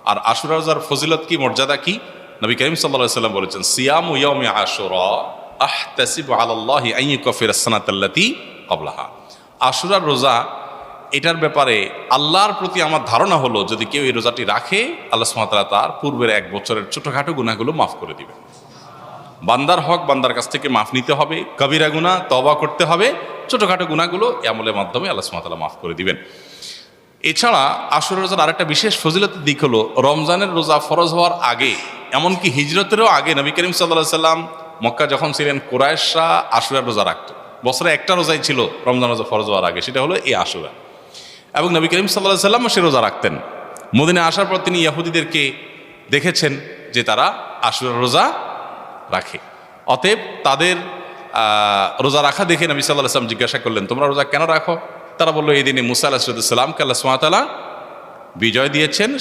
আর আশুরা রোজার ফজিলত কি, মর্যাদা কি? নবী করিম সাল্লাল্লাহু আলাইহি ওয়াসাল্লাম বলেছেন, সিয়ামু ইয়াউমি আশুরা আহতাসিবু আলাল্লাহি আন ইউকাফিরা আস-সানাতাল্লাতী ক্বাবলাহা। আশুরার রোজা, এটার ব্যাপারে আল্লাহর প্রতি আমার ধারণা হলো, যদি কেউ এই রোজাটি রাখে, আল্লাহ সুবহানাহু ওয়া তাআলা তার পূর্বের এক বছরের ছোটখাটো গুনাহগুলো মাফ করে দিবেন। বান্দার হক বান্দার কাছ থেকে মাফ নিতে হবে, কবিরা গুনাহ তওবা করতে হবে, ছোটখাটো গুনাহগুলো এই আমলের মাধ্যমে আল্লাহ সুবহানাহু ওয়া তাআলা মাফ করে দিবেন। এছাড়া আশুরা রোজার আরেকটা বিশেষ ফজিলতের দিক হলো, রমজানের রোজা ফরজ হওয়ার আগে, এমনকি হিজরতেরও আগে নবী করিম সাল্লাল্লাহু আলাইহি সাল্লাম মক্কা যখন ছিলেন, কুরাইশরা আশুরার রোজা রাখত। বছরে একটা রোজাই ছিল রমজান রোজা ফরজ হওয়ার আগে, সেটা হলো এই আশুরা। এবং নবী করিম সাল্লাল্লাহু আলাইহি সাল্লামও সে রোজা রাখতেন। মদিনায় আসার পর তিনি ইহুদিদেরকে দেখেছেন যে তারা আশুরার রোজা রাখে। অতএব তাদের রোজা রাখা দেখে নবী সাল্লাল্লাহু আলাইহি সাল্লাম জিজ্ঞাসা করলেন, তোমরা রোজা কেন রাখো? তারা বললো, এই দিনে মুসা আলাইহিস সালামকে আল্লাহ সুবহানাহু ওয়া তাআলা বিজয় দিয়েছেন,